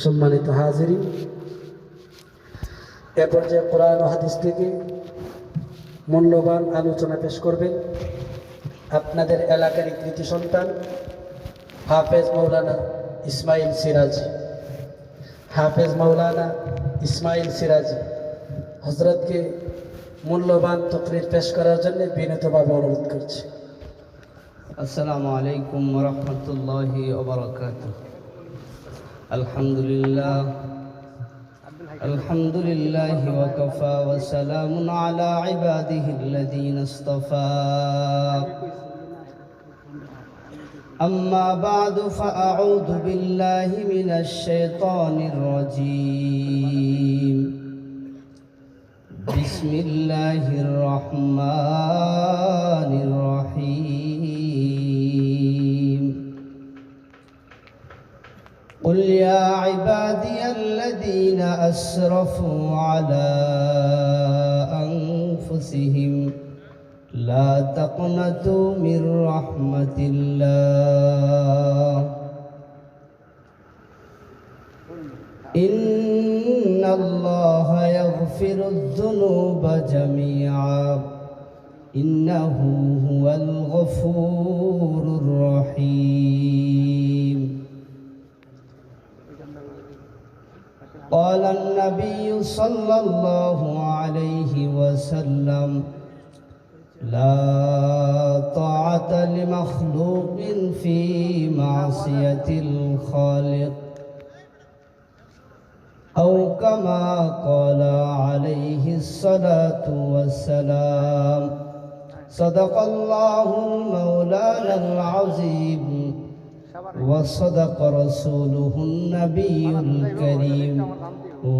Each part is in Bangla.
সম্মানিত হাজিরিন, এ পর্যায়ে কোরআন ও হাদিস থেকে মূল্যবান আলোচনা পেশ করবেন আপনাদের এলাকারই কৃতি সন্তান হাফেজ মৌলানা ইসমাইল সিরাজি। হাফেজ মৌলানা ইসমাইল সিরাজি হজরতকে মূল্যবান তকরির পেশ করার জন্য বিনীতভাবে অনুরোধ করছি। আসসালামু আলাইকুম ওয়া রাহমাতুল্লাহি ওয়া বারাকাতুহু। আলহামদুলিল্লাহি ওয়া কাফা ওয়া সালামুন আলা ইবাদিহিল্লাযীনা ইসতাফা। أما بعد فأعوذ بالله من الشيطان الرجيم. بسم الله الرحمن الرحيم. قل يا عبادي الذين أسرفوا على أنفسهم لا تقنطوا من رحمة الله إن الله يغفر الذنوب جميعا إنه هو الغفور الرحيم. قال النبي صلى الله عليه وسلم لا طاعة لمخلوق في معصية الخالق أو كما قال عليه الصلاة والسلام. صدق الله مولانا العظيم وصدق رسوله النبي الكريم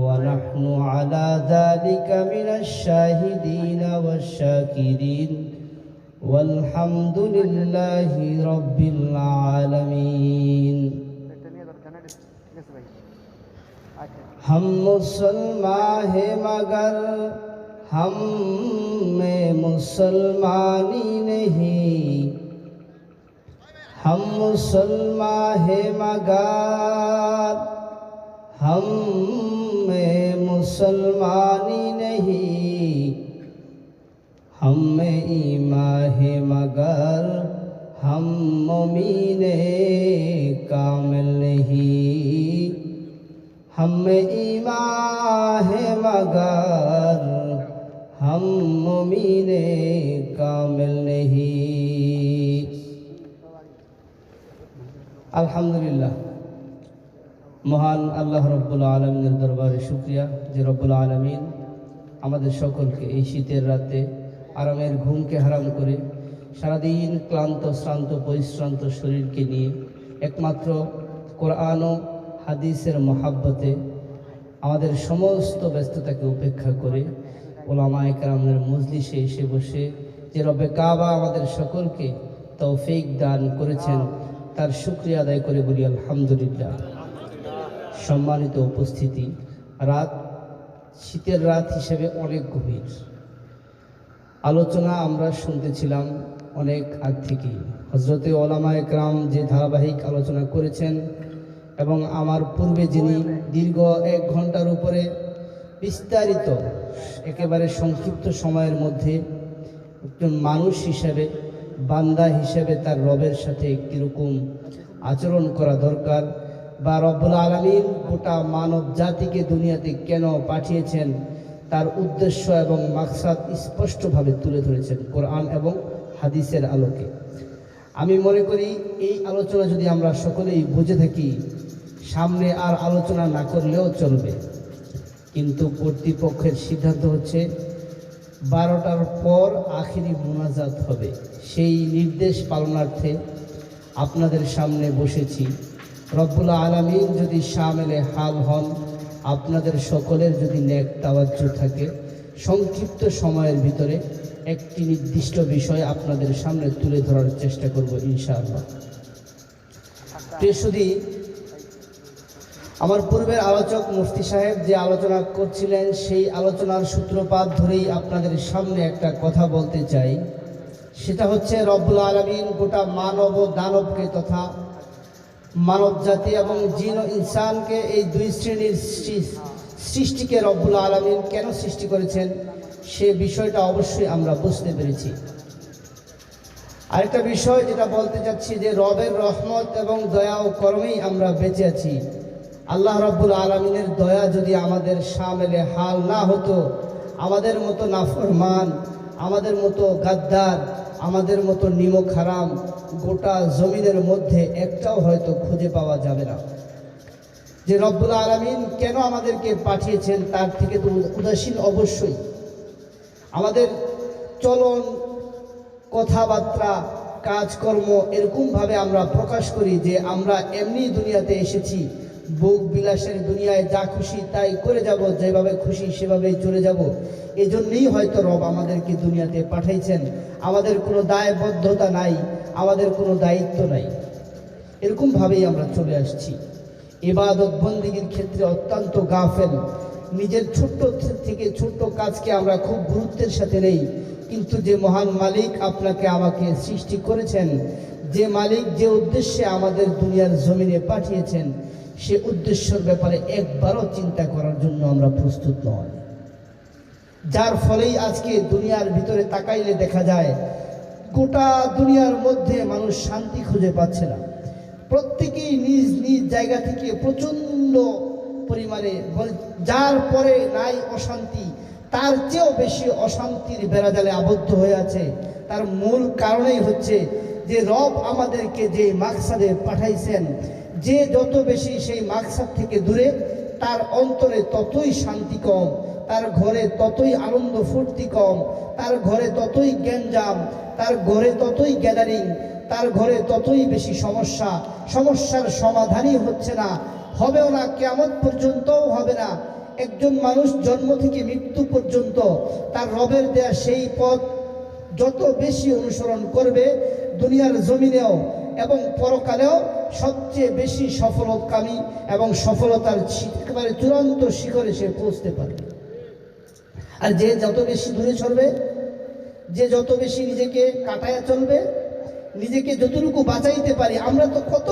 ونحن على ذلك من الشاهدين والشاكرين والحمد لله رب العالمين. हम मुसलमान हैं मगर हम में मुसलमानी नहीं. हम मुसलमान हैं मगर हम में मुसलमानी नहीं. हम में ईमान है मगर हम मोमीने कामिल नहीं. हम में ईमान है मगर हम मोमीने कामिल नहीं. আলহামদুলিল্লাহ, মহান আল্লাহ রব্বুল আলমিনের দরবারে শুকরিয়া যে রব্বুল আলমিন আমাদের সকলকে এই শীতের রাতে আরামের ঘুমকে হারাম করে সারাদিন ক্লান্ত শ্রান্ত পরিশ্রান্ত শরীরকে নিয়ে একমাত্র কোরআন ও হাদিসের মহাব্বতে আমাদের সমস্ত ব্যস্ততাকে উপেক্ষা করে ওলামায়ে কেরামের মজলিসে এসে বসে যে রব্বে কাবা আমাদের সকলকে তৌফিক দান করেছেন তার শুকরিয়া আদায় করে বলি আলহামদুলিল্লাহ। সম্মানিত উপস্থিতি, শীতের রাত হিসেবে অনেক গভীর আলোচনা আমরা শুনতেছিলাম অনেক আগ থেকেই। হজরতে ওলামায়ে কেরাম যে ধারাবাহিক আলোচনা করেছেন এবং আমার পূর্বে যিনি দীর্ঘ 1 ঘন্টার উপরে বিস্তারিত একেবারে সংক্ষিপ্ত সময়ের মধ্যে একজন মানুষ হিসেবে বান্দা হিসেবে তার রবের সাথে কীরকম আচরণ করা দরকার বা রব্বুল আলামিন গোটা মানব জাতিকে দুনিয়াতে কেন পাঠিয়েছেন তার উদ্দেশ্য এবং মাকসাদ স্পষ্টভাবে তুলে ধরেছেন কোরআন এবং হাদিসের আলোকে। আমি মনে করি এই আলোচনা যদি আমরা সকলেই বুঝে থাকি সামনে আর আলোচনা না করলেও চলবে, কিন্তু কর্তৃপক্ষের সিদ্ধান্ত হচ্ছে 12টার পর আখিরি মোনাজাত হবে। সেই নির্দেশ পালনার্থে আপনাদের সামনে বসেছি। রব্বুল আলামিন যদি শামিলে হাল হন, আপনাদের সকলের যদি নেক তাওয়াজ্জু থাকে, সংক্ষিপ্ত সময়ের ভিতরে একটি নির্দিষ্ট বিষয় আপনাদের সামনে তুলে ধরার চেষ্টা করব ইনশাআল্লাহ। প্রিয় সুধী, আমার পূর্বের আলোচক মুফতি সাহেব যে আলোচনা করছিলেন সেই আলোচনার সূত্রপাত ধরেই আপনাদের সামনে একটা কথা বলতে চাই। সেটা হচ্ছে রব্বুল আলামিন গোটা মানব ও দানবকে তথা মানব জাতি এবং জিন ও ইনসানকে এই দুই শ্রেণীর সৃষ্টিকে রব্বুল আলামিন কেন সৃষ্টি করেছেন সে বিষয়টা অবশ্যই আমরা বুঝতে পেরেছি। আরেকটা বিষয় যেটা বলতে চাচ্ছি যে রবের রহমত এবং দয়া ও কর্মেই আমরা বেঁচে আছি। আল্লাহ রব্বুল আলামিনের দয়া যদি আমাদের সামেলে হাল না হতো, আমাদের মতো নাফরমান, আমাদের মতো গাদ্দার, আমাদের মতো নিমক হারাম গোটা জমিনের মধ্যে একটাও হয়তো খুঁজে পাওয়া যাবে না। যে রব্বুল আলামিন কেন আমাদেরকে পাঠিয়েছেন তার থেকে তো উদাসীন অবশ্যই। আমাদের চলন, কথাবার্তা, কাজকর্ম এরকমভাবে আমরা প্রকাশ করি যে আমরা এমনি দুনিয়াতে এসেছি, ভোগ বিলাসের দুনিয়ায় যা খুশি তাই করে যাব, যেভাবে খুশি সেভাবেই চলে যাব। এই জন্যই হয়তো রব আমাদেরকে দুনিয়াতে পাঠাইছেন। আমাদের কোনো দায়বদ্ধতা নাই, আমাদের কোনো দায়িত্ব নাই, এরকমভাবেই আমরা চলে আসছি। ইবাদত বন্দেগীর ক্ষেত্রে অত্যন্ত গাফেল, নিজের ছোট্ট থেকে ছোট্ট কাজকে আমরা খুব গুরুত্বের সাথে নেই। কিন্তু যে মহান মালিক আপনাকে আমাকে সৃষ্টি করেছেন, যে মালিক যে উদ্দেশ্যে আমাদের দুনিয়ার জমিনে পাঠিয়েছেন, সে উদ্দেশ্যের ব্যাপারে একবারও চিন্তা করার জন্য আমরা প্রস্তুত নয়। যার ফলেই আজকে দুনিয়ার ভিতরে তাকাইলে দেখা যায় গোটা দুনিয়ার মধ্যে মানুষ শান্তি খুঁজে পাচ্ছে না। প্রত্যেকেই নিজ নিজ জায়গা থেকে প্রচণ্ড পরিমাণে, যার পরে নাই অশান্তি তার চেয়েও বেশি অশান্তির বেড়াজালে আবদ্ধ হয়ে আছে। তার মূল কারণেই হচ্ছে যে রব আমাদেরকে যে মাকসাদে পাঠাইছেন, যে যত বেশি সেই মাকসাদ থেকে দূরে, তার অন্তরে ততই শান্তি কম, তার ঘরে ততই আনন্দ ফুর্তি কম, তার ঘরে ততই গ্যাঞ্জাম, তার ঘরে ততই গ্যাদারিং, তার ঘরে ততই বেশি সমস্যা। সমস্যার সমাধানই হচ্ছে না, হবেও না, কিয়ামত পর্যন্তও হবে না। একজন মানুষ জন্ম থেকে মৃত্যু পর্যন্ত তার রবের দেয়া সেই পথ যত বেশি অনুসরণ করবে, দুনিয়ার জমিনেও এবং পরকালেও সবচেয়ে বেশি সফলকামী এবং সফলতার একেবারে চূড়ান্ত শিখরে সে পৌঁছতে পারবে। আর যে যত বেশি দূরে চলবে, যে যত বেশি নিজেকে কাটায় চলবে, নিজেকে যতটুকু বাঁচাইতে পারি, আমরা তো কত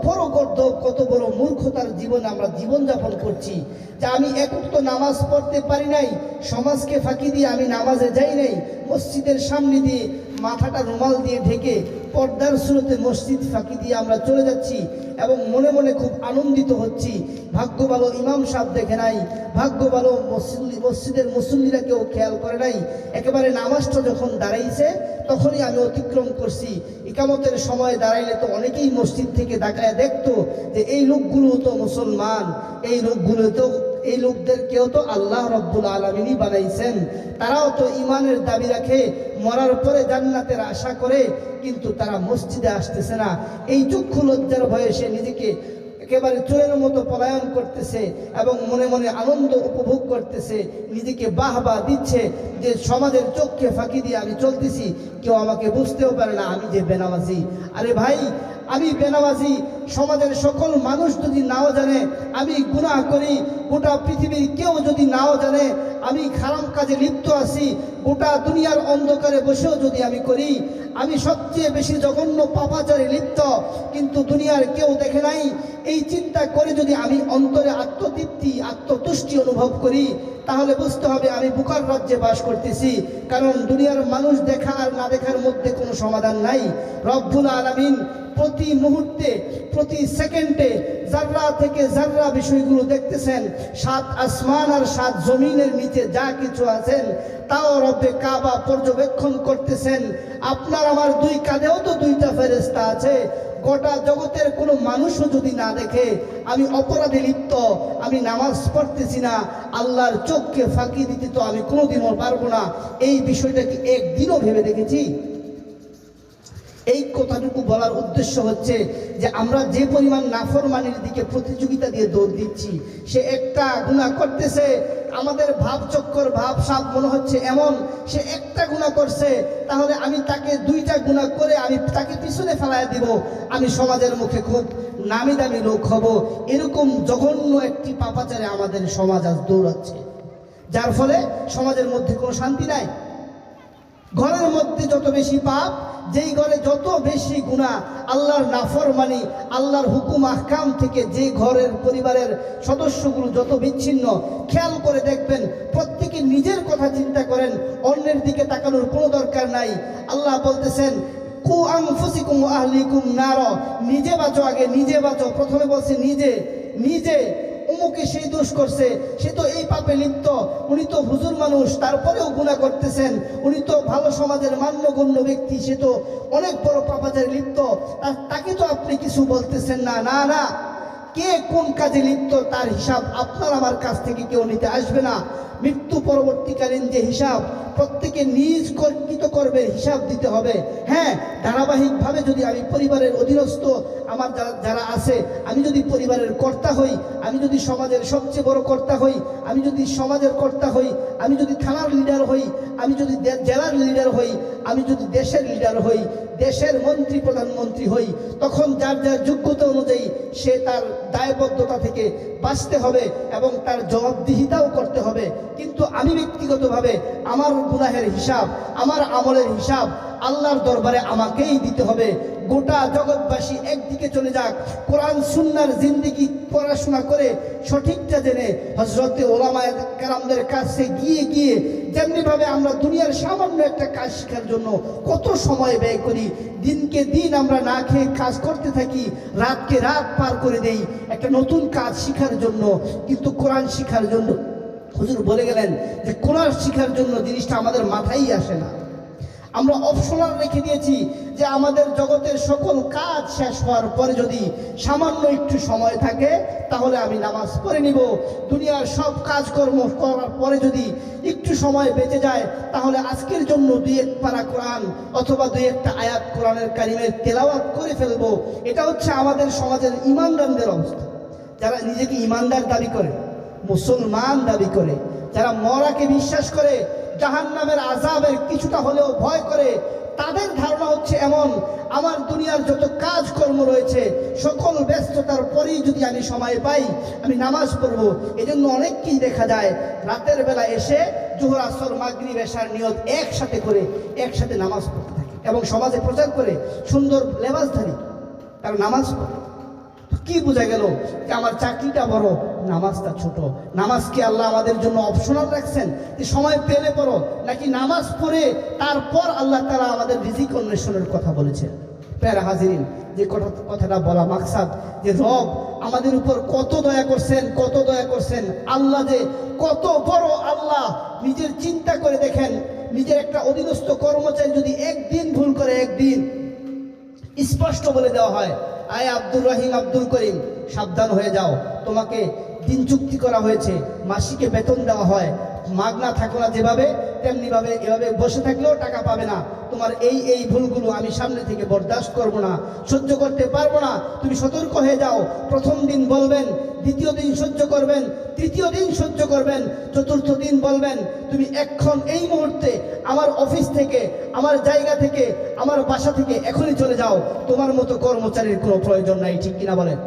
বড় গর্দভ, কত বড় মূর্খতার জীবন আমরা জীবনযাপন করছি। যে আমি একক তো নামাজ পড়তে পারি নাই, সমাজকে ফাঁকি দিয়ে আমি নামাজে যাই নাই, মসজিদের সামনে দিয়ে মাথাটা রুমাল দিয়ে ঢেকে পর্দার স্রোতে মসজিদ ফাঁকি দিয়ে আমরা চলে যাচ্ছি এবং মনে মনে খুব আনন্দিত হচ্ছি। ভাগ্য ভালো ইমাম সাহেব দেখে নাই, ভাগ্য ভালো মসজিদের মুসল্লিরা কেউ খেয়াল করে নাই। একেবারে নামাজটা যখন দাঁড়াইছে তখনই আমি অতিক্রম করছি। ইকামতের সময় দাঁড়াইলে তো অনেকেই মসজিদ থেকে তাকায় দেখতো যে এই লোকগুলো তো মুসলমান, এই লোকদেরকেও তো আল্লাহ রব্বুল আলামিনই বানাইছেন, তারাও তো ইমানের দাবি রাখে, মরার পরে জান্নাতের আশা করে, কিন্তু তারা মসজিদে আসতেছে না। এই চক্ষু লজ্জার ভয়ে সে নিজেকে একেবারে চোরের মতো পলায়ন করতেছে এবং মনে মনে আনন্দ উপভোগ করতেছে, নিজেকে বাহবা দিচ্ছে যে সমাজের চোখকে ফাঁকি দিয়ে আমি চলতেছি, কেউ আমাকে বুঝতেও পারে না আমি যে বেনামাজি। আরে ভাই, আমি বেনামাজি, সমাজের সকল মানুষ যদি নাও জানে আমি গুনাহ করি, গোটা পৃথিবীর কেউ যদি নাও জানে আমি খারাপ কাজে লিপ্ত আছি, গোটা দুনিয়ার অন্ধকারে বসেও যদি আমি করি, আমি সবচেয়ে বেশি জঘন্য পাপাচারে লিপ্ত, কিন্তু দুনিয়ার কেউ দেখে নাই, এই চিন্তা করে যদি আমি অন্তরে আত্মতৃপ্তি, আত্মতুষ্টি অনুভব করি, তাহলে বুঝতে হবে আমি বুকার রাজ্যে বাস করতেছি। কারণ দুনিয়ার মানুষ দেখা আর না দেখার মধ্যে কোনো সমাধান নাই। রব্বুল আলামিন প্রতি মুহূর্তে, প্রতি সেকেন্ডে, জাররা থেকে জাররা বিষয়গুলো দেখতেছেন। 7 আসমান আর 7 জমিনের নিচে যা কিছু আছেন তাও রব্বে কাবা পর্যবেক্ষণ করতেছেন। আপনার আমার 2 কাঁধেও তো 2টা ফেরেশতা আছে। গোটা জগতের কোনো মানুষও যদি না দেখে আমি অপরাধে লিপ্ত, আমি নামাজ পড়তেছি না, আল্লাহর চোখকে ফাঁকি দিতে তো আমি কোনোদিনও পারবো না, এই বিষয়টা কি একদিনও ভেবে দেখেছি? এই কথাটুকু বলার উদ্দেশ্য হচ্ছে যে আমরা যে পরিমাণ নাফরমানির দিকে প্রতিযোগিতা দিয়ে দৌড় দিচ্ছি, সে একটা গুনাহ করতেছে, আমাদের ভাবচক্কর ভাবসাব মনে হচ্ছে এমন, সে একটা গুনাহ করছে, তাহলে আমি তাকে 2টা গুনাহ করে আমি তাকে পিছনে ফেলায় দিব, আমি সমাজের মুখে খুব নামি দামি লোক হব, এরকম জঘন্য একটি পাপাচারে আমাদের সমাজ আজ দৌড়াচ্ছে, যার ফলে সমাজের মধ্যে কোনো শান্তি নাই। ঘরের মধ্যে যত বেশি পাপ, যেই ঘরে যত বেশি গুনাহ, আল্লাহর নাফরমানি, আল্লাহর হুকুম আহকাম থেকে যে ঘরের পরিবারের সদস্যগুলো যত বিচ্ছিন্ন, খেয়াল করে দেখবেন প্রত্যেকে নিজের কথা চিন্তা করেন, অন্যের দিকে তাকানোর কোনো দরকার নাই। আল্লাহ বলতেছেন কু আনফুসিকুম ওয়া আহলিকুম নার, নিজে বাঁচো, আগে নিজে বাঁচো। প্রথমে বলছে নিজে নিজে। অমুকে সেই দোষ করছে, সে তো এই পাপে লিপ্ত, উনি তো হুজুর মানুষ, তারপরেও গুনাহ করতেছেন, উনি তো ভালো সমাজের মান্যগণ্য ব্যক্তি, সে তো অনেক বড় পাপাচারে লিপ্ত, তাকে তো আপনি কিছু বলতেছেন না। না না, কে কোন কাজে লিপ্ত তার হিসাব আপনার আমার কাছ থেকে কেউ নিতে আসবে না। মৃত্যু পরবর্তীকালীন যে হিসাব প্রত্যেকে নিজ কর্তৃত্ব করবে, হিসাব দিতে হবে। হ্যাঁ, ধারাবাহিকভাবে যদি আমি পরিবারের অধীনস্থ আমার যারা আছে, আমি যদি পরিবারের কর্তা হই, আমি যদি সমাজের সবচেয়ে বড় কর্তা হই, আমি যদি সমাজের কর্তা হই, আমি যদি থানার লিডার হই, আমি যদি জেলার লিডার হই, আমি যদি দেশের লিডার হই, দেশের মন্ত্রী প্রধানমন্ত্রী হই, তখন যার যার যোগ্যতা অনুযায়ী সে তার দায়বদ্ধতা থেকে বাঁচতে হবে এবং তার জবাবদিহিতাও করতে হবে। কিন্তু আমি ব্যক্তিগতভাবে আমার গুনাহের হিসাব, আমার আমলের হিসাব আল্লাহর দরবারে আমাকেই দিতে হবে। গোটা জগৎবাসী একদিকে চলে যাক, কোরআন সুন্নাহর জিন্দেগি পড়াশোনা করে সঠিকটা জেনে হযরতে ওলামায়ে কেরামদের কাছে গিয়ে গিয়ে যেমনিভাবে আমরা দুনিয়ার সামান্য একটা কাজ শেখার জন্য কত সময় ব্যয় করি, দিনকে দিন আমরা না খেয়ে কাজ করতে থাকি, রাতকে রাত পার করে দেই একটা নতুন কাজ শেখার জন্য। কিন্তু কোরআন শেখার জন্য হুজুর বলে গেলেন যে কোরআন শেখার জন্য জিনিসটা আমাদের মাথায় আসে না। আমরা অপশনাল রেখে দিয়েছি যে আমাদের জগতের সকল কাজ শেষ হওয়ার পরে যদি সামান্য একটু সময় থাকে তাহলে আমি নামাজ পড়ে নিব। দুনিয়ার সব কাজকর্ম করার পরে যদি একটু সময় বেঁচে যায় তাহলে আজকের জন্য দুই এক পারা কোরআন অথবা দুই একটা আয়াত কোরআনের কারিমের তেলাওয়াত করে ফেলবো। এটা হচ্ছে আমাদের সমাজের ইমানদারদের অবস্থা। যারা নিজেকে ইমানদার দাবি করে, মুসলমান দাবি করে, যারা মরাকে বিশ্বাস করে, জাহান্নামের আযাবের কিছুটা হলেও ভয় করে, তাদের ধারণা হচ্ছে এমন, আমার দুনিয়ার যত কাজকর্ম রয়েছে সকল ব্যস্ততার পরেই যদি আমি সময় পাই আমি নামাজ পড়বো। এজন্য অনেককেই দেখা যায় রাতের বেলা এসে জোহর আসর মাগরিব এশার নিয়ত একসাথে করে একসাথে নামাজ পড়তে থাকে এবং সমাজে প্রচার করে সুন্দর লেবাসধারী তারা নামাজ পড়ে। কি বোঝা গেল যে আমার চাকরিটা বড়, নামাজটা ছোট? নামাজকে আল্লাহ আমাদের জন্য অপশনাল রাখছেন যে সময় পেলে পড়ো, নাকি নামাজ পড়ে তারপর আল্লাহ তাআলা আমাদের রিজিক অন্বেষণের কথা বলেছেন? প্যারা হাজিরিন, যে কথাটা বলা মাকসাদ যে রব আমাদের উপর কত দয়া করছেন, কত দয়া করছেন। আল্লাহ যে কত বড় আল্লাহ, নিজের চিন্তা করে দেখেন, নিজের একটা অধীনস্থ কর্মচারী যদি একদিন ভুল করে, একদিন স্পষ্ট বলে দেওয়া হয়, আয় আব্দুর রহিম, আব্দুল করিম, সাবধান হয়ে যাও, তোমাকে দিন চুক্তি করা হয়েছে, মাসিকে বেতন দেওয়া হয়, মাগনা থাকো না যেভাবে তেমনিভাবে, এভাবে বসে থাকলেও টাকা পাবে না, তোমার এই এই ভুলগুলো আমি সামনে থেকে বরদাস্ত করব না, সহ্য করতে পারবো না, তুমি সতর্ক হয়ে যাও। প্রথম দিন বলবেন, দ্বিতীয় দিন সহ্য করবেন, তৃতীয় দিন সহ্য করবেন, চতুর্থ দিন বলবেন তুমি এখন এই মুহূর্তে আমার অফিস থেকে, আমার জায়গা থেকে, আমার বাসা থেকে এখনই চলে যাও, তোমার মতো কর্মচারীর কোনো প্রয়োজন নাই। ঠিক কিনা বলেন?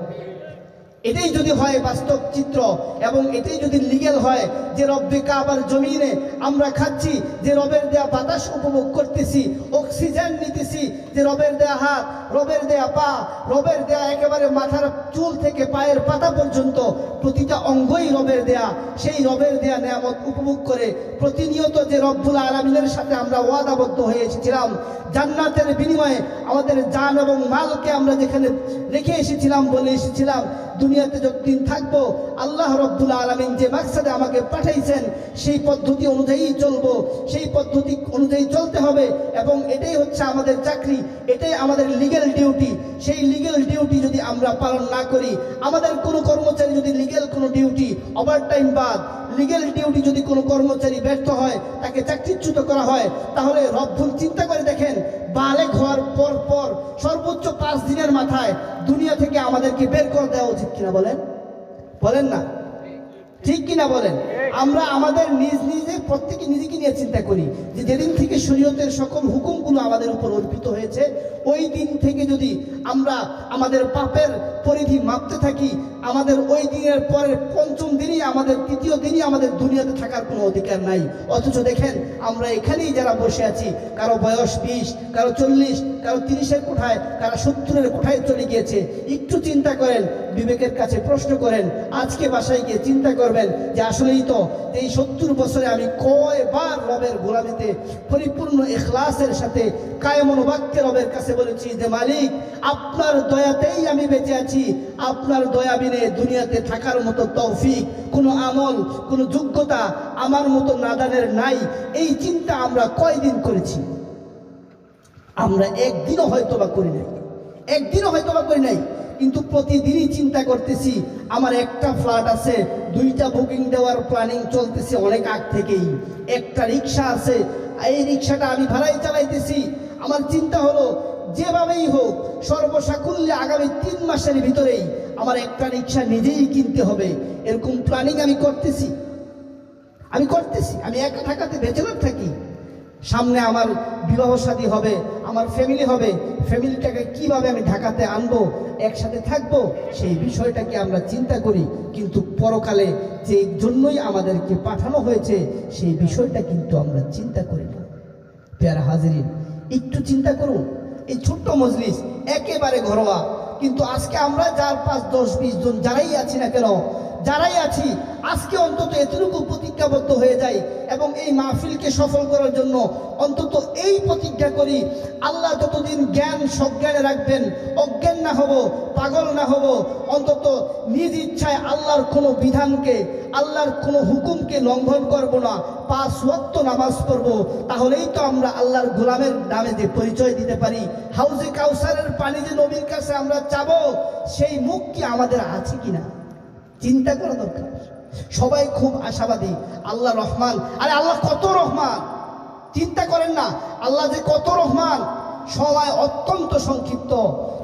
এটাই যদি হয় বাস্তব চিত্র এবং এটাই যদি লিগ্যাল হয় যে রব্বে কাবার জমিনে আমরা খাচ্ছি, যে রবের দেয়া বাতাস উপভোগ করতেছি, অক্সিজেন নিতেছি, যে রবের দেয়া হাত, রবের দেয়া পা, রবের দেয়া একেবারে মাথার চুল থেকে পায়ের পাতা পর্যন্ত প্রতিটা অঙ্গই রবের দেয়া, সেই রবের দেয়া নেয়ামত উপভোগ করে প্রতিনিয়ত যে রব্বুল আলামিনের সাথে আমরা ওয়াদাবদ্ধ হয়ে এসেছিলাম জান্নাতের বিনিময়ে আমাদের জান এবং মালকে আমরা যেখানে রেখে এসেছিলাম, বলে এসেছিলাম দুনিয়াতে যতদিন থাকবো আল্লাহ রব্বুল আলামিন যে মাকসাদে আমাকে পাঠাইছেন সেই পদ্ধতি অনুযায়ী চলবো, সেই পদ্ধতি অনুযায়ী চলতে হবে এবং এটাই হচ্ছে আমাদের চাকরি, এটাই আমাদের লিগ্যাল ডিউটি। সেই লিগ্যাল ডিউটি যদি আমরা পালন না করি, আমাদের কোনো কর্মচারী যদি লিগ্যাল কোনো ডিউটি ওভারটাইম বাদ লিগ্যাল ডিউটি যদি কোনো কর্মচারী ব্যর্থ হয়, তাকে চাকরিচ্যুত করা হয়, তাহলে রব্বুল চিন্তা করে দেখেন বালেগ হওয়ার পর পর সর্বোচ্চ 5 দিনের মাথায় দুনিয়া থেকে আমাদেরকে বের করে দেওয়া উচিত কিনা বলেন? বলেন না? ঠিক কিনা বলেন? আমরা আমাদের নিজে প্রত্যেকে নিজেকে নিয়ে চিন্তা করি যে যেদিন থেকে শরীয়তের সকল হুকুমগুলো আমাদের উপর অর্পিত হয়েছে, ওই দিন থেকে যদি আমরা আমাদের পাপের পরিধি মাপতে থাকি, আমাদের ওই দিনের পরের পঞ্চম দিনই আমাদের তৃতীয় দিনই আমাদের দুনিয়াতে থাকার কোনো অধিকার নাই। অথচ দেখেন আমরা এখানেই যারা বসে আছি, কারো বয়স 20, কারো 40, কারো 30-এর কোঠায়, কারো 70-এর কোঠায় চলে গিয়েছে। একটু চিন্তা করেন, বিবেকের কাছে প্রশ্ন করেন, আজকে বাসায় গিয়ে চিন্তা করবেন যে আসলেই তো এই 70 বছরে আমি কয়বার রবের গোলামিতে পরিপূর্ণ ইখলাসের সাথে কায়েমন বাক্যে রবের কাছে বলেছি যে মালিক, আপনার দয়াতেই আমি বেঁচে আছি, আপনার দয়া বিনে দুনিয়াতে থাকার মতো তৌফিক, কোনো আমল, কোনো যোগ্যতা আমার মতো নাদানের নাই। এই চিন্তা আমরা কয়দিন করেছি? আমরা একদিনও হয়তোবা করি নাই, কিন্তু প্রতিদিনই চিন্তা করতেছি আমার একটা ফ্ল্যাট আছে, 2টা বুকিং দেওয়ার প্ল্যানিং চলতেছে অনেক আগ থেকেই, একটা রিক্সা আছে, এই রিক্সাটা আমি ভাড়াই চালাইতেছি। আমার চিন্তা হলো যেভাবেই হোক সর্বসাকুল্যে আগামী 3 মাসের ভিতরেই আমার একটা রিক্সা নিজেই কিনতে হবে, এরকম প্ল্যানিং আমি করতেছি। আমি একা ঢাকাতে ব্যাচেলর থাকি, সামনে আমার বিবাহ শাদী হবে, আমার ফ্যামিলি হবে, ফ্যামিলিটাকে কিভাবে আমি ঢাকাতে আনবো, একসাথে থাকবো, সেই বিষয়টাকে আমরা চিন্তা করি। কিন্তু পরকালে যে জন্যই আমাদেরকে পাঠানো হয়েছে সেই বিষয়টা কিন্তু আমরা চিন্তা করি না। প্যারা হাজিরিন, একটু চিন্তা করুন, এই ছোট্ট মজলিস একেবারে ঘরোয়া, কিন্তু আজকে আমরা 4, 5, 10, 20 জন যারাই আছি না কেন, যারাই আছি আজকে অন্তত এতটুকু প্রতিজ্ঞাবদ্ধ হয়ে যাই এবং এই মাহফিলকে সফল করার জন্য অন্তত এই প্রতিজ্ঞা করি, আল্লাহ যতদিন জ্ঞান সজ্ঞানে রাখবেন, অজ্ঞান না হব, পাগল না হব, অন্তত নিজ ইচ্ছায় আল্লাহর কোনো বিধানকে, আল্লাহর কোনো হুকুমকে লঙ্ঘন করব না, 5 ওয়াক্ত নামাজ পড়ব। তাহলেই তো আমরা আল্লাহর গোলামের নামে যে পরিচয় দিতে পারি। হাউজে কাউসারের পানি যে নবীর কাছে আমরা চাবো, সেই মুখ কি আমাদের আছে কিনা চিন্তা করা দরকার। সবাই খুব আশাবাদী, আল্লাহ রহমান। আরে আল্লাহ কত রহমান, চিন্তা করেন না আল্লাহ যে কত রহমান। সময় অত্যন্ত সংক্ষিপ্ত,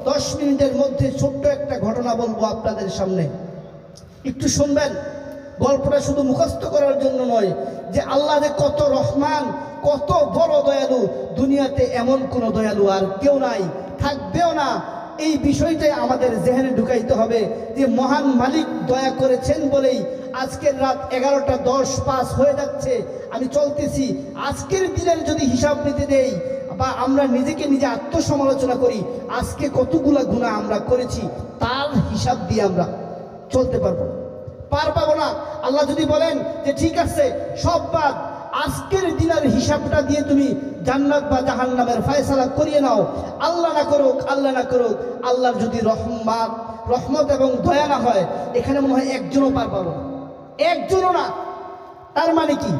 10 মিনিটের মধ্যে ছোট্ট একটা ঘটনা বলবো আপনাদের সামনে, একটু শুনবেন। গল্পটা শুধু মুখস্থ করার জন্য নয়, যে আল্লাহ যে কত রহমান, কত বড় দয়ালু, দুনিয়াতে এমন কোনো দয়ালু আর কেউ নাই, থাকবেও না। এই বিষয়টাই আমাদের জেহেনে ঢুকাইতে হবে যে মহান মালিক দয়া করেছেন বলেই আজকের রাত 11:10 হয়ে যাচ্ছে, আমি চলতেছি। আজকের দিনের যদি হিসাব নিতে দেই বা আমরা নিজেকে নিজে আত্মসমালোচনা করি, আজকে কতগুলা গুনাহ আমরা করেছি তার হিসাব দিয়ে আমরা চলতে পারবো না। আল্লাহ যদি বলেন যে ঠিক আছে সব বাদ, আজকের দিনের হিসাবটা দিয়ে তুমি জান্নাত বা জাহান্নামের ফয়সালা করিয়ে নাও, আল্লাহ না করুক, আল্লাহর যদি রহমত এবং দয়া না হয়, এখানে মনে হয় একজনও পার পাবো না, একজনও না। তার মানে কি,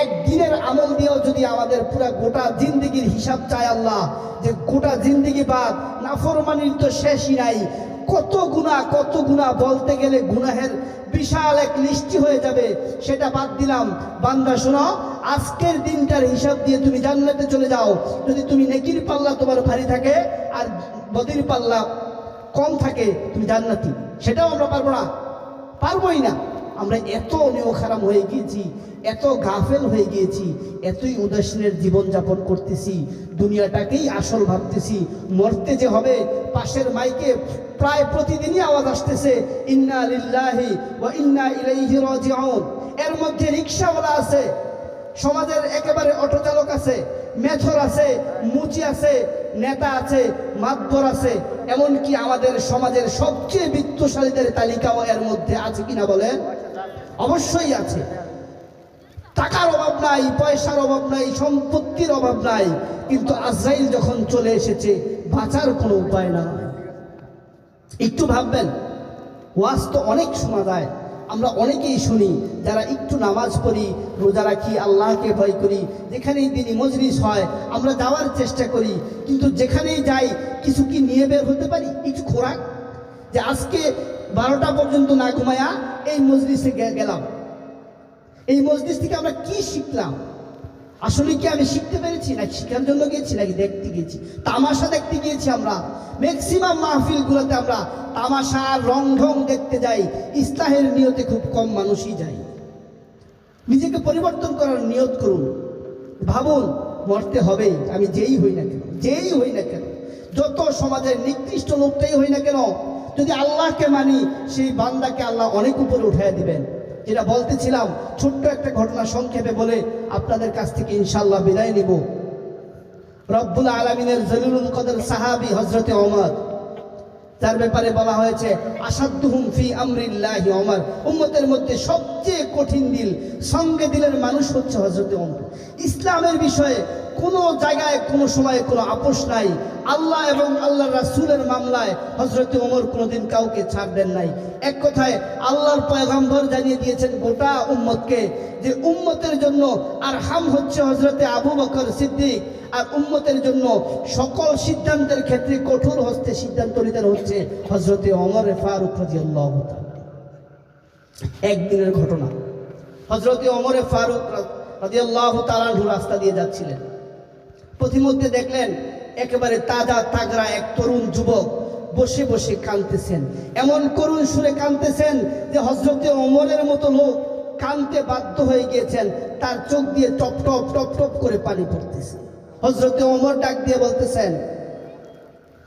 একদিনের আমল দিয়েও যদি আমাদের পুরা গোটা জিন্দেগির হিসাব চায় আল্লাহ, যে গোটা জিন্দেগি বাদ, নাফরমানির তো শেষই নাই, কত গুনাহ বলতে গেলে গুনাহের বিশাল এক লিস্টি হয়ে যাবে। সেটা বাদ দিলাম। বান্দা শোনো, আজকের দিনটার হিসাব দিয়ে তুমি জান্নাতে চলে যাও। যদি তুমি নেকির পাল্লা তোমার ভারী থাকে আর বদির পাল্লা কম থাকে, তুমি জান্নাতি। সেটাও আমরা পারবোই না। আমরা এত নিয়খারাম হয়ে গিয়েছি, এত গাফেল হয়ে গিয়েছি, এতই উদাসীনের জীবনযাপন করতেছি, দুনিয়াটাকেই আসল ভাবতেছি। মরতে যে হবে, পাশের মাইকে প্রায় প্রতিদিনই আওয়াজ আসতেছে, ইন্না লিল্লাহি ওয়া ইন্না ইলাইহি রাজিউন। এর মধ্যে রিক্সাওয়ালা আছে, সমাজের একেবারে অটো চালক আছে, মেথর আছে, মুচি আছে, নেতা আছে, মাতবর আছে, এমনকি আমাদের সমাজের সবচেয়ে বিত্তশালীদের তালিকাও এর মধ্যে আছে কিনা বলেন? অবশ্যই আছে। টাকার অভাব নাই, পয়সার অভাব নাই, সম্পত্তির অভাব নাই, কিন্তু আজরাইল যখন চলে এসেছে, বাঁচার কোনো উপায় নাই। একটু ভাববেন, ওয়াজ তো অনেক শোনা যায়, আমরা অনেকেই শুনি, যারা একটু নামাজ পড়ি, রোজা রাখি, আল্লাহকে ভয় করি, যেখানেই দিনই মজলিস হয় আমরা যাওয়ার চেষ্টা করি, কিন্তু যেখানেই যাই কিছু কি নিয়ে বের হতে পারি? কিছু খোরাক, যে আজকে 12টা পর্যন্ত না ঘুমায়া এই মজলিসে গেলাম, এই মজলিস থেকে আমরা কি শিখলাম? আসলে কি আমি শিখতে পেরেছি, নাকি শিখার জন্য গিয়েছি, নাকি দেখতে গিয়েছি, তামাশা দেখতে গিয়েছি? আমরা ম্যাক্সিমাম মাহফিলগুলোতে আমরা তামাশা, রং ঢং দেখতে যাই, ইসলাহের নিয়তে খুব কম মানুষই যাই। নিজেকে পরিবর্তন করার নিয়ত করুন। ভাবুন মরতে হবেই, আমি যেই হই না কেন, যেই হই না কেন, যত সমাজের নিকৃষ্ট লোকটাই হই না কেন, যদি আল্লাহকে মানি সেই বান্দাকে আল্লাহ অনেক উপরে উঠাইয়া দিবেন। যেটা বলতেছিলাম, ছোট্ট একটা ঘটনা সংক্ষেপে বলে আপনাদের কাছ থেকে ইনশাআল্লাহ বিদায় নিব। রব্বুল আলামিনের জলিলুল কদর সাহাবী হযরতে ওমর, যার ব্যাপারে বলা হয়েছে আসাদ্দুহুম ফি আমরিল্লাহি ওমর, উম্মতের মধ্যে সবচেয়ে কঠিন দিল, সঙ্গে দিলের মানুষ হচ্ছে হযরতে ওমর। ইসলামের বিষয়ে কোনো জায়গায় কোনো সময়ে কোনো আপোষ নাই। আল্লাহ এবং আল্লাহর রাসূলের মামলায় হযরতে ওমর কোনোদিন কাউকে ছাড় দেন নাই। এক কথায় আল্লাহর পয়গম্বর জানিয়ে দিয়েছেন গোটা উম্মতকে যে উম্মতের জন্য আরহাম হচ্ছে হযরতে আবু বকর সিদ্দিক, আর উম্মতের জন্য সকল সিদ্ধান্তের ক্ষেত্রে কঠোর হস্তে সিদ্ধান্ত নিতেন হচ্ছে হযরতে ওমর ফারুক রাদিয়াল্লাহু তাআলা। একদিনের ঘটনা, হযরতে ওমর ফারুক রাদিয়াল্লাহু তাআলা রাস্তা দিয়ে যাচ্ছিলেন। পথিমধ্যে দেখলেন একেবারে তাজা তাগড়া এক তরুণ যুবক বসে বসে কাঁদতেছেন। এমন করুণ সুরে কাঁদতেছেন যে হযরতে ওমরের মতো লোক কাঁদতে বাধ্য হয়ে গিয়েছেন, তার চোখ দিয়ে টপ টপ টপ টপ করে পানি পড়তেছে। হযরতে ওমর ডাক দিয়ে বলতেছেন,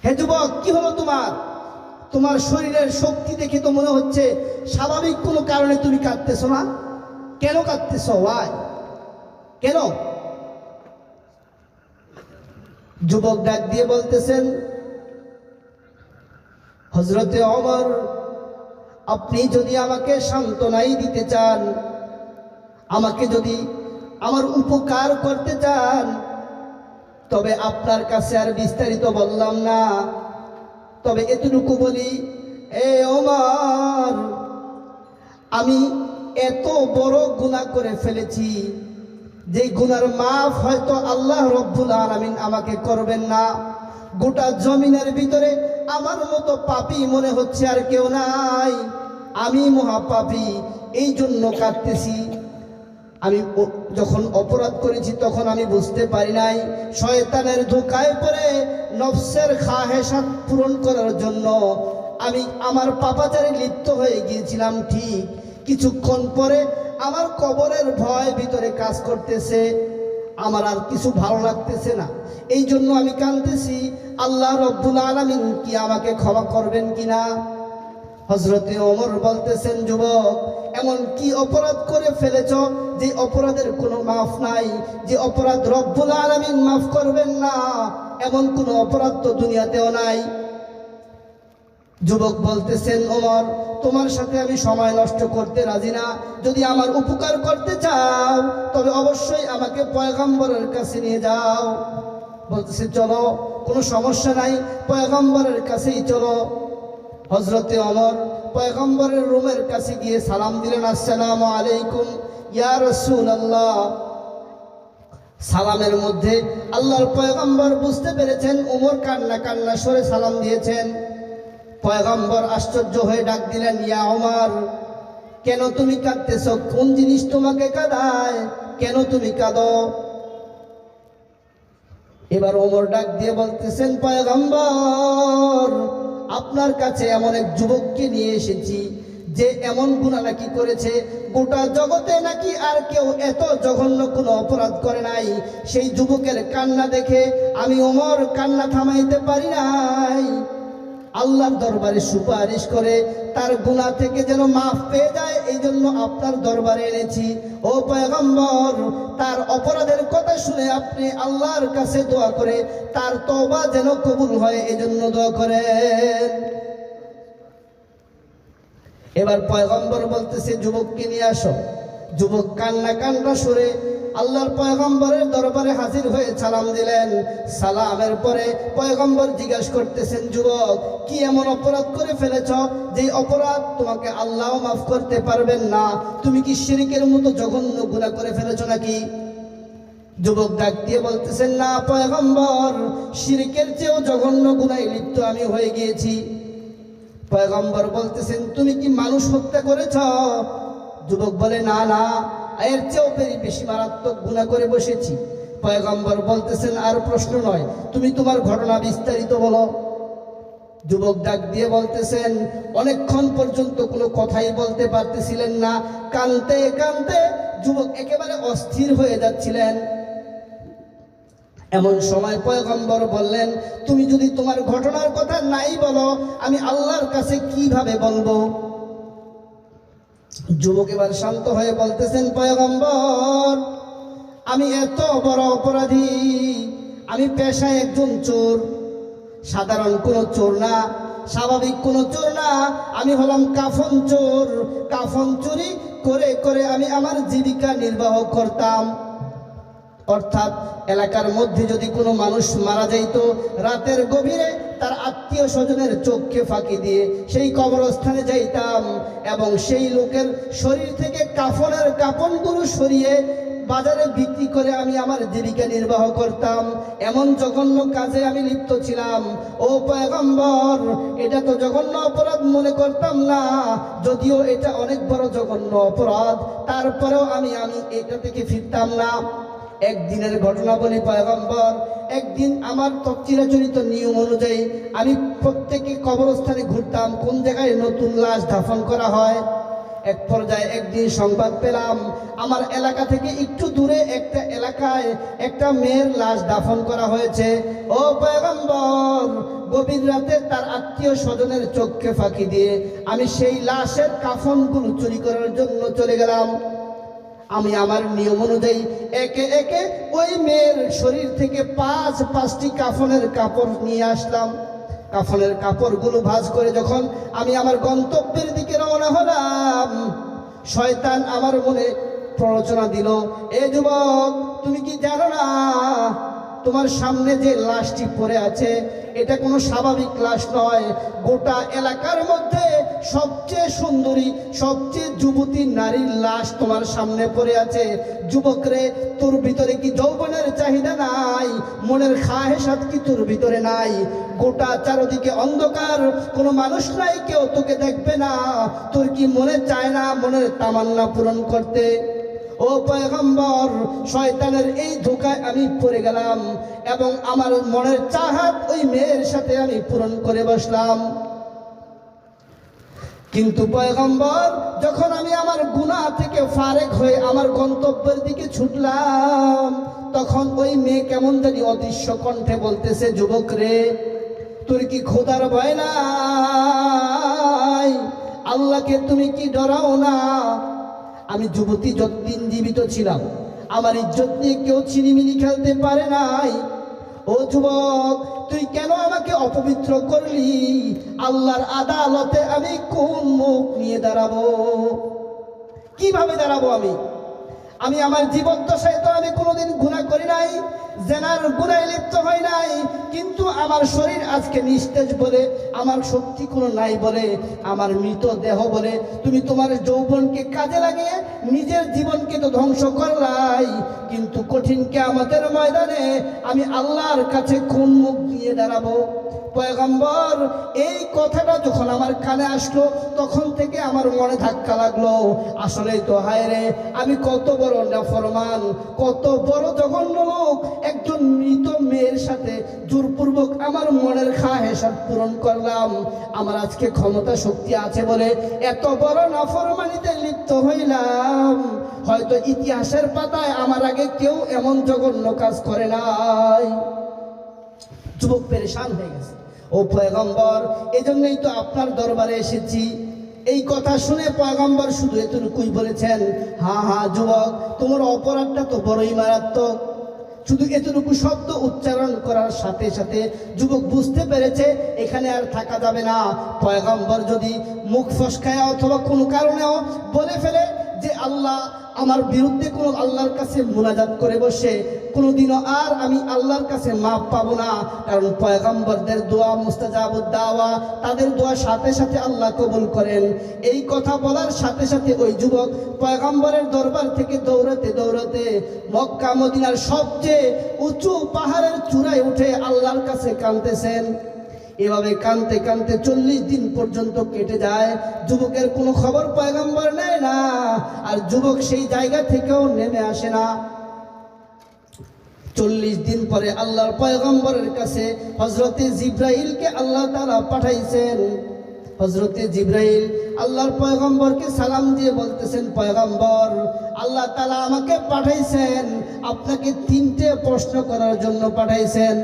হে যুবক, কি হলো তোমার? তোমার শরীরের শক্তি দেখে তো মনে হচ্ছে স্বাভাবিক কোনো কারণে তুমি কাঁদতেছো না, কেন কাঁদতেছো? ওয়াই, কেন? যুবক ডাক দিয়ে বলতেছেন, হযরতে ওমর, আপনি যদি আমাকে সান্ত্বনাই দিতে চান, আমাকে যদি আমার উপকার করতে চান, তবে আপনার কাছে আর বিস্তারিত বললাম না, তবে এতটুকু বলি, এ ওমর, আমি এত বড় গুনাহ করে ফেলেছি যে গুনার মাফ হয়তো আল্লাহ রব্বুল আলামিন আমাকে করবেন না। গোটা জমিনের ভিতরে আমার মতো পাপী মনে হচ্ছে আর কেউ নাই, আমি মহাপাপী, এই জন্য কাঁদতেছি। আমি যখন অপরাধ করেছি তখন আমি বুঝতে পারি নাই, শয়তানের ধোঁকায় পড়ে নফসের খাহেসাত পূরণ করার জন্য আমি আমার পাপাচারে লিপ্ত হয়ে গিয়েছিলাম। ঠিক কিছুক্ষণ পরে আমার কবরের ভয় ভিতরে কাজ করতেছে, আমার আর কিছু ভালো লাগতেছে না, এই জন্য আমি কাঁদতেছি। আল্লাহ রব্বুল আলামিন কি আমাকে ক্ষমা করবেন কিনা? হযরতে ওমর বলতেছেন, যুবক, এমন কি অপরাধ করে ফেলেছ যে অপরাধের কোনো মাফ নাই, যে অপরাধ রব্বুল আলামিন মাফ করবেন না, এমন কোনো অপরাধ তো দুনিয়াতেও নাই। যুবক বলতেছেন, ওমর, তোমার সাথে আমি সময় নষ্ট করতে রাজি না। যদি আমার উপকার করতে চাও তবে অবশ্যই আমাকে পয়গম্বরের কাছে নিয়ে যাও। বলতেছে, চলো, কোনো সমস্যা নাই, পয়গম্বরের কাছেই চলো। হযরতে ওমর পয়গম্বরের রুমের কাছে গিয়ে সালাম দিলেন, আসসালামু আলাইকুম ইয়া রাসূলুল্লাহ। সালামের মধ্যে আল্লাহর পয়গম্বর বুঝতে পেরেছেন ওমর কান্না কান্না সরে সালাম দিয়েছেন। পয়গম্বর আশ্চর্য হয়ে ডাক দিলেন, ইয়া ওমর, কেন তুমি কাঁদতেছো? কোন জিনিস তোমাকে কাঁদায়? কেন তুমি কাঁদো? এবার ওমর ডাক দিয়ে বলতেছেন, পয়গম্বর, আপনার কাছে এমন এক যুবককে নিয়ে এসেছি যে এমন গুনাহ নাকি করেছে, গোটা জগতে নাকি আর কেউ এত জঘন্য কোনো অপরাধ করে নাই। সেই যুবকের কান্না দেখে আমি ওমর কান্না থামাইতে পারি নাই। আল্লাহর দরবারে সুপারিশ করে তার গুনাহ থেকে যেন মাফ পেয়ে যায়, এই জন্য আপনার দরবারে এনেছি। ও পয়গম্বর, তার অপরাধের কথা শুনে আপনি আল্লাহর কাছে দোয়া করে তার তওবা যেন কবুল হয়, এই জন্য দোয়া করেন। এবার পয়গম্বর বলতেছে, যুবককে নিয়ে আসো। যুবক কান্না কান্না সুরে আল্লাহর পয়গম্বরের দরবারে হাজির হয়ে সালাম দিলেন। সালামের পরে পয়গম্বর জিজ্ঞাসা করতেছেন, যুবক, কি এমন অপরাধ করে ফেলেছ যে অপরাধ তোমাকে আল্লাহ মাফ করতে পারবেন না? তুমি কি শিরকের মতো জঘন্য গুনাহ করে ফেলেছ নাকি? যুবক ডাক দিয়ে বলতেছেন, না পয়গম্বর, শিরকের চেয়েও জঘন্য গুনাহে লিপ্ত আমি হয়ে গিয়েছি। পয়গম্বর বলতেছেন, তুমি কি মানুষ হত্যা করেছ? যুবক বলে, না না, এর চেয়েও বেশি মারাত্মক গুনাহ করে বসেছি। পয়গম্বর বলতেছেন, আর প্রশ্ন নয়, তুমি তোমার ঘটনা বিস্তারিত বলো। যুবক ডাক দিয়ে বলতেছেন, অনেকক্ষণ পর্যন্ত কোনো কথাই বলতে পারতেছিলেন না, কাঁদতে কাঁদতে যুবক একেবারে অস্থির হয়ে যাচ্ছিলেন। এমন সময় পয়গম্বর বললেন, তুমি যদি তোমার ঘটনার কথা নাই বলো, আমি আল্লাহর কাছে কিভাবে বলবো? যুবক এবার শান্ত হয়ে বলতেছেন, পয়গম্বর, আমি এত বড় অপরাধী, আমি পেশায় একজন চোর, সাধারণ কোনো চোর না, স্বাভাবিক কোনো চোর না, আমি হলাম কাফন চোর। কাফন চুরি করে করে আমি আমার জীবিকা নির্বাহ করতাম। অর্থাৎ এলাকার মধ্যে যদি কোনো মানুষ মারা যাইত, রাতের গভীরে তার আত্মীয় স্বজনের চোখকে ফাঁকি দিয়ে সেই কবরস্থানে যাইতাম এবং সেই লোকের শরীর থেকে কাফনের কাপড়গুলো সরিয়ে বাজারে বিক্রি করে আমি আমার জীবিকা নির্বাহ করতাম। এমন জঘন্য কাজে আমি লিপ্ত ছিলাম। ও পয়গম্বর, এটা তো জঘন্য অপরাধ মনে করতাম না, যদিও এটা অনেক বড় জঘন্য অপরাধ, তারপরেও আমি এটা থেকে ফিরতাম না। একদিনের ঘটনা বলি পয়গম্বর, একদিন আমার চিরাচরিত নিয়ম অনুযায়ী আমি প্রত্যেকে কবরস্থানে ঘুরতাম কোন জায়গায় নতুন লাশ দাফন করা হয়। এক পর্যায়ে একদিন সংবাদ পেলাম আমার এলাকা থেকে একটু দূরে একটা এলাকায় একটা মেয়ের লাশ দাফন করা হয়েছে। ও পয়গম্বর, গভীর রাতে তার আত্মীয় স্বজনের চোখকে ফাঁকি দিয়ে আমি সেই লাশের কাফনগুলো চুরি করার জন্য চলে গেলাম। আমি আমার নিয়ম অনুযায়ী একে একে ওই মেয়ের শরীর থেকে পাঁচটি কাফনের কাপড় নিয়ে আসলাম। কাফনের কাপড়গুলো ভাঁজ করে যখন আমি আমার গন্তব্যের দিকে রওনা হলাম, শয়তান আমার মনে প্ররোচনা দিল, এ যুবক, তুমি কি জানো না তোমার সামনে যে লাশটি পড়ে আছে এটা কোনো স্বাভাবিক লাশ নয়। গোটা এলাকার মধ্যে সবচেয়ে সুন্দরী, সবচেয়ে যুবতী নারীর লাশ তোমার সামনে পড়ে আছে। যুবক রে, তোর ভিতরে কি যৌবনের চাহিদা নাই? মনের খাহেসাত কি তোর ভিতরে নাই? গোটা চারদিকে অন্ধকার, কোনো মানুষ নাই, কেউ তোকে দেখবে না, তোর কি মনে চায় না মনের তামান্না পূরণ করতে? ও পয়গম্বর, শয়তানের এই ধোঁকায় আমি পড়ে গেলাম এবং আমার মনের চাহাত ওই মেয়ের সাথে আমি পূরণ করে বসলাম। কিন্তু পয়গম্বর, যখন আমি আমার গুনাহ থেকে ফারেক হয়ে আমার গন্তব্যের দিকে ছুটলাম, তখন ওই মেয়ে কেমন জানি অদৃশ্য কণ্ঠে বলতেছে, যুবক রে, তোর কি খোদার ভয় নাই? আল্লাহকে তুমি কি ডরাও না? আমি যুবতী যতদিন জীবিত ছিলাম আমার ইজ্জত নিয়ে কেউ ছিনিমিনি খেলতে পারে নাই। ও যুবক, তুই কেন আমাকে অপবিত্র করলি? আল্লাহর আদালতে আমি কোন মুখ নিয়ে দাঁড়াবো? কিভাবে দাঁড়াবো আমি আমার জীবদ্দশায় তো আমি কোনোদিন গুনাহ করি নাই, জেনার গুনাহে লিপ্ত হই নাই, কিন্তু আমার শরীর আজকে নিস্তেজ বলে, আমার শক্তি কোনো নাই বলে, আমার মৃত দেহ বলে তুমি তোমার যৌবনকে কাজে লাগিয়ে নিজের জীবনকে তো ধ্বংস করলাই। কিন্তু কঠিন কিয়ামতের ময়দানে আমি আল্লাহর কাছে কোন মুখ নিয়ে দাঁড়াবো? পয়গম্বর, এই কথাটা যখন আমার কানে আসলো তখন থেকে আমার মনে ধাক্কা লাগলো, আসলেই তো হায় রে, আমি কত বড় নাফরমান, কত বড় জঘন্য লোক। একজন মৃত মেয়ের সাথে জোরপূর্বক আমার মনের খাহেসাত পূরণ করলাম। আমার আজকে ক্ষমতা শক্তি আছে বলে এত বড় নাফরমানিতে লিপ্ত হইলাম। হয়তো ইতিহাসের পাতায় আমার আগে কেউ এমন জঘন্য কাজ করে নাই। যুবক পেরেশান হয়ে গেছে। ও পয়গম্বর, এজন্যই তো আপনার দরবারে এসেছি। এই কথা শুনে পয়গম্বর শুধু এতটুকুই বলেছেন, হ্যাঁ হ্যাঁ যুবক, তোমার অপরাধটা তো বড়ই মারাত্মক। শুধু এতটুকু শব্দ উচ্চারণ করার সাথে সাথে যুবক বুঝতে পেরেছে এখানে আর থাকা যাবে না। পয়গম্বর যদি মুখ ফসকায় অথবা কোনো কারণেও বলে ফেলে যে আল্লাহ আমার বিরুদ্ধে কোনো আল্লাহর কাছে মুনাজাত করে বসে, কোনোদিনও আর আমি আল্লাহর কাছে মাপ পাবো না। কারণ পয়গম্বরদের দোয়া মুস্তাজাবুদ দাওয়া, তাদের দোয়া সাথে সাথে আল্লাহ কবুল করেন। এই কথা বলার সাথে সাথে ওই যুবক পয়গম্বরের দরবার থেকে দৌড়াতে দৌড়াতে মক্কা মদিনার সবচেয়ে উঁচু পাহাড়ের চূড়ায় উঠে আল্লাহর কাছে কাঁদতেছেন। এভাবে কাঁদতে কাঁদতে 40 দিন পর্যন্ত কেটে যায়। যুবকের কোনো খবর পয়গম্বর নেয় না, আর যুবক সেই জায়গা থেকেও নেমে আসে না। 40 দিন পরে আল্লাহর পয়গম্বরের কাছে হযরতে জিব্রাইলকে আল্লাহ তাআলা পাঠাইছেন। হযরতে জিব্রাইল আল্লাহর পয়গম্বরকে সালাম দিয়ে বলতেছেন, পয়গম্বর, আল্লাহ তাআলা আমাকে পাঠাইছেন, আপনাকে 3টে প্রশ্ন করার জন্য পাঠাইছেন।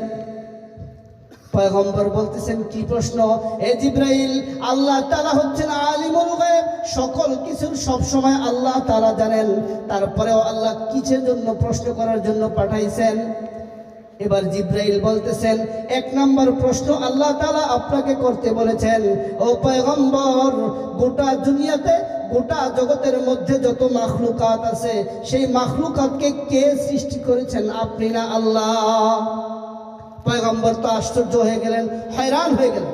পয়গম্বর বলতেছেন, কি প্রশ্ন? এ জিবরাইল, আল্লাহ তাআলা হচ্ছেন আলিমুল গায়ব, সকল কিছুর সব সময় আল্লাহ তাআলা জানেন, তারপরেও আল্লাহ কিসের জন্য প্রশ্ন করার জন্য পাঠাইছেন? এবার জিবরাইল বলতেছেন, 1 নম্বর প্রশ্ন আল্লাহ তাআলা আপনাকে করতে বলেছেন, ও পয়গম্বর, গোটা দুনিয়াতে, গোটা জগতের মধ্যে যত মাখলুকাত আছে, সেই মাখলুকাতকে কে সৃষ্টি করেছেন? আপনি না আল্লাহ? পয়গম্বর তো আশ্চর্য হয়ে গেলেন, হয়রান হয়ে গেলেন।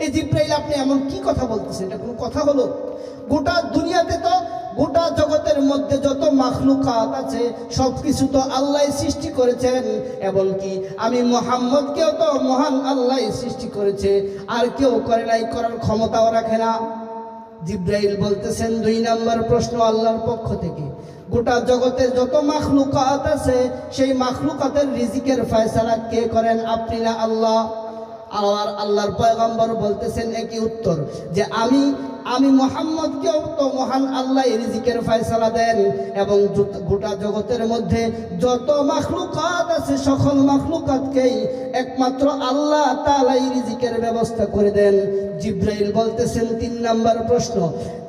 এই জিবরাইল, আপনি এমন কি কথা বলতেছেন? এটা কোনো কথা হলো? গোটা দুনিয়াতে তো, গোটা জগতের মধ্যে যত মাখলুকাত আছে সব কিছু তো আল্লাহ সৃষ্টি করেছেন, এমনকি আমি মুহাম্মদকেও তো মহান আল্লাহ সৃষ্টি করেছে, আর কেউ করে নাই, করার ক্ষমতাও রাখে না। জিবরাইল বলতেছেন, 2 নম্বর প্রশ্ন আল্লাহর পক্ষ থেকে, গোটা জগতের যত মাখলুকাত আছে সেই মাখলুকাতের রিজিকের ফয়সালা কে করেন? আপনি না আল্লাহ? আর আল্লাহর পয়গম্বর বলতেছেন একই উত্তর, যে আমি মুহাম্মদকেও তো মহান আল্লাহ রিজিকের ফয়সালা দেন, এবং গোটা জগতের মধ্যে যত মাখলুকাত আছে সকল মাখলুকাতকেই একমাত্র আল্লাহ তাআলাই রিজিকের ব্যবস্থা করে দেন। জিবরাইল বলতেছেন, 3 নম্বর প্রশ্ন,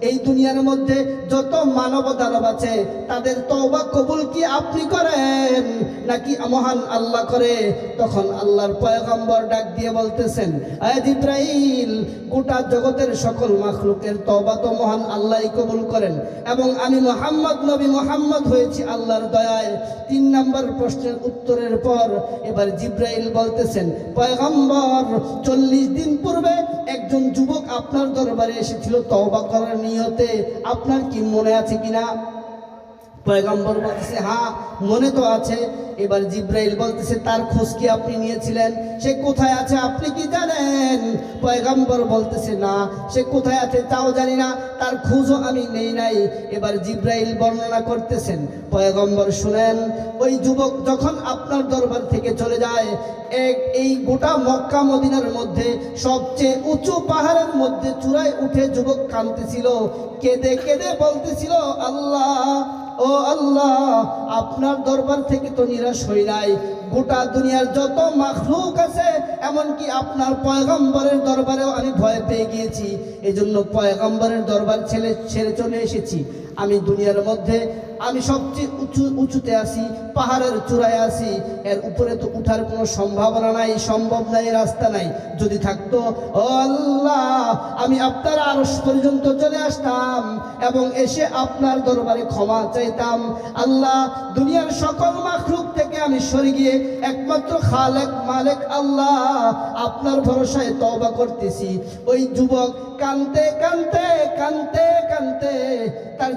এই দুনিয়ার মধ্যে যত মানব দানব আছে তাদের তওবা কবুল কি আপনি করেন নাকি মহান আল্লাহ করে? তখন আল্লাহর পয়গম্বর ডাক দিয়ে বলতেছেন, আয় জিবরাইল, গোটা জগতের সকল মাখলুকের তওবা তো মহান আল্লাহই কবুল করেন, এবং আমি মুহাম্মদ, নবী মুহাম্মদ হয়েছি আল্লাহর দয়ায়। 3 নম্বর প্রশ্নের উত্তরের পর এবার জিবরাইল বলতেছেন, পয়গম্বর, 40 দিন পূর্বে একজন যুবক আপনার দরবারে এসেছিল তওবা করার নিয়তে, আপনার কি মনে আছে কিনা? পয়গম্বর বলতেছে, হ্যাঁ মনে তো আছে। এবার জিবরাইল বলতেছে, তার খোঁজ কি আপনি নিয়েছিলেন? সে কোথায় আছে আপনি কি জানেন? পয়গম্বর বলতেছে, না, সে কোথায় আছে তাও জানি না, তার খোঁজও আমি নেই নাই। এবার জিবরাইল বর্ণনা করতেছেন, পয়গম্বর শুনেন, ওই যুবক যখন আপনার দরবার থেকে চলে যায়, এই গোটা মক্কা মদিনার মধ্যে সবচেয়ে উঁচু পাহাড়ের মধ্যে চূড়ায় উঠে যুবক কাঁদতেছিল, কেঁদে কেঁদে বলতেছিল, আল্লাহ, ও আল্লাহ, আপনার দরবার থেকে তো নিরাশ হই নাই, গোটা দুনিয়ার যত মাখলুক আছে এমনকি আপনার পয়গম্বরের দরবারেও আমি ভয় পেয়ে গিয়েছি, এজন্য পয়গম্বরের দরবার ছেড়ে চলে এসেছি। আমি দুনিয়ার মধ্যে আমি সবচেয়ে উঁচুতে আসি, পাহাড়ের চূড়ায় আসি, এর উপরে তো উঠার কোনো সম্ভাবনা নাই, সম্ভব নাই, রাস্তা নাই। যদি থাকতো, ও আল্লাহ, আমি আপনার আরশ পর্যন্ত চলে আসতাম এবং এসে আপনার দরবারে ক্ষমা চাইতাম। আল্লাহ, দুনিয়ার সকল মাখলুক থেকে আমি সরে গিয়ে একমাত্র খালেক মালিক আল্লাহ আপনার ভরসায় তওবা করতেছি। ওই যুবক কাঁদতে কাঁদতে কাঁদতে কাঁদতে তার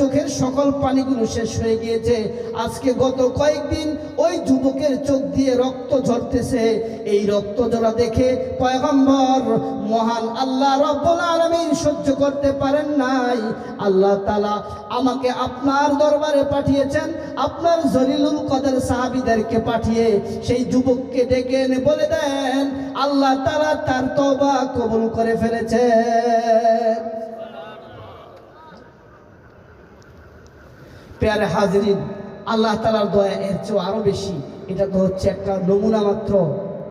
চোখের সকল পানিগুলো শেষ হয়ে গিয়েছে। আজকে গত কয়েকদিন ওই যুবকের চোখ দিয়ে রক্ত ঝরতেছে। এই রক্ত ঝরা দেখে পয়গম্বর মহান আল্লাহ রব্বুল আলামিন সহ্য করতে পারেন নাই। আল্লাহ তাআলা আমাকে আপনার দরবারে পাঠিয়েছেন, আপনার জলিলুল কদর সাহাবীদেরকে পাঠিয়ে সেই যুবককে ডেকে এনে বলে দেন, আল্লাহ তাআলা তার তওবা কবুল করে ফেলেছেন। প্যারে হাজরিন, আল্লাহ তাআলার দয়া এর চেয়ে আরো বেশি। এটা তো হচ্ছে একটা নমুনা মাত্র।